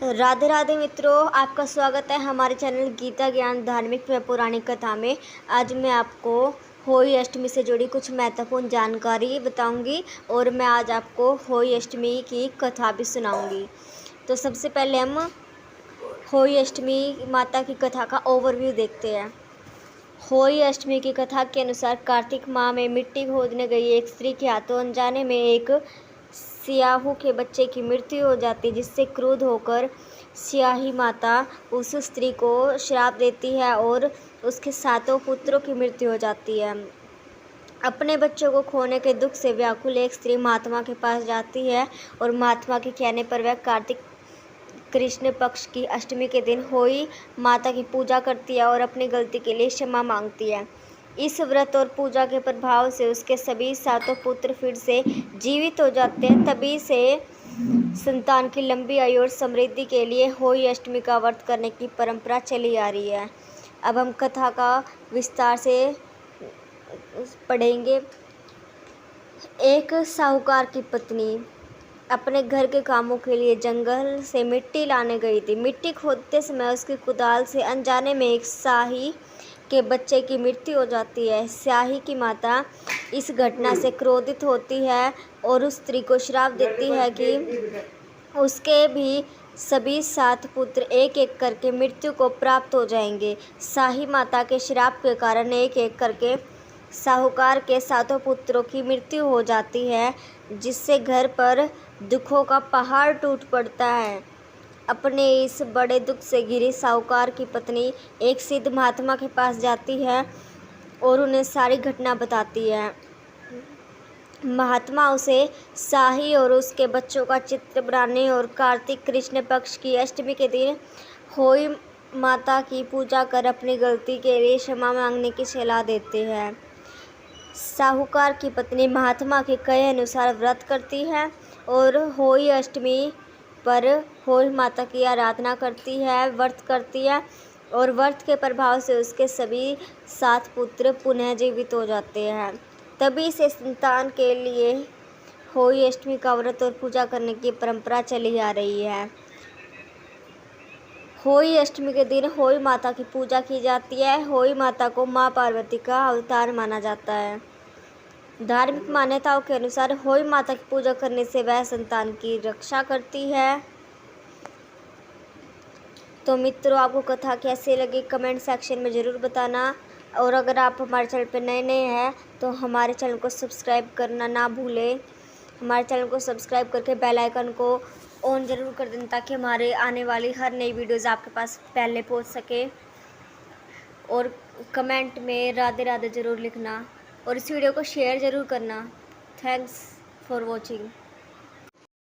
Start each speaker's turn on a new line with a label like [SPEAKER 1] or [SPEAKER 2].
[SPEAKER 1] राधे राधे मित्रों, आपका स्वागत है हमारे चैनल गीता ज्ञान धार्मिक व पौराणिक कथा में। आज मैं आपको होली अष्टमी से जुड़ी कुछ महत्वपूर्ण जानकारी बताऊंगी और मैं आज आपको होली अष्टमी की कथा भी सुनाऊंगी। तो सबसे पहले हम होली अष्टमी माता की कथा का ओवरव्यू देखते हैं। होली अष्टमी की कथा के अनुसार कार्तिक माह में मिट्टी खोदने गई एक स्त्री के हाथों अनजाने में एक सियाहू के बच्चे की मृत्यु हो जाती, जिससे क्रुद्ध होकर सियाही माता उस स्त्री को श्राप देती है और उसके 7 पुत्रों की मृत्यु हो जाती है। अपने बच्चों को खोने के दुख से व्याकुल एक स्त्री महात्मा के पास जाती है और महात्मा के कहने पर वह कार्तिक कृष्ण पक्ष की अष्टमी के दिन होली माता की पूजा करती है और अपनी गलती के लिए क्षमा मांगती है। इस व्रत और पूजा के प्रभाव से उसके सभी 7 पुत्र फिर से जीवित हो जाते हैं। तभी से संतान की लंबी आयु और समृद्धि के लिए होली अष्टमी का व्रत करने की परंपरा चली आ रही है। अब हम कथा का विस्तार से पढ़ेंगे। एक साहूकार की पत्नी अपने घर के कामों के लिए जंगल से मिट्टी लाने गई थी। मिट्टी खोदते समय उसकी कुदाल से अनजाने में एक स्याही के बच्चे की मृत्यु हो जाती है। स्याही की माता इस घटना से क्रोधित होती है और उस स्त्री को श्राप देती है कि उसके भी सभी 7 पुत्र एक एक करके मृत्यु को प्राप्त हो जाएंगे। स्याही माता के श्राप के कारण एक एक करके साहूकार के 7 पुत्रों की मृत्यु हो जाती है, जिससे घर पर दुखों का पहाड़ टूट पड़ता है। अपने इस बड़े दुख से घिरी साहूकार की पत्नी एक सिद्ध महात्मा के पास जाती है और उन्हें सारी घटना बताती है। महात्मा उसे शाही और उसके बच्चों का चित्र बनाने और कार्तिक कृष्ण पक्ष की अष्टमी के दिन होली माता की पूजा कर अपनी गलती के लिए क्षमा मांगने की सलाह देते हैं। साहूकार की पत्नी महात्मा के कहे अनुसार व्रत करती है और होली अष्टमी पर होली माता की आराधना करती है, व्रत करती है और व्रत के प्रभाव से उसके सभी 7 पुत्र पुनः जीवित हो जाते हैं। तभी से संतान के लिए होली अष्टमी का व्रत और पूजा करने की परंपरा चली आ रही है। होली अष्टमी के दिन होली माता की पूजा की जाती है। होली माता को माँ पार्वती का अवतार माना जाता है। धार्मिक मान्यताओं के अनुसार होली माता की पूजा करने से वह संतान की रक्षा करती है। तो मित्रों, आपको कथा कैसी लगी कमेंट सेक्शन में ज़रूर बताना और अगर आप हमारे चैनल पर नए हैं तो हमारे चैनल को सब्सक्राइब करना ना भूलें। हमारे चैनल को सब्सक्राइब करके बेल आइकन को ऑन ज़रूर कर दें ताकि हमारे आने वाली हर नई वीडियोज़ आपके पास पहले पहुंच सके। और कमेंट में राधे राधे ज़रूर लिखना और इस वीडियो को शेयर ज़रूर करना। Thanks for watching.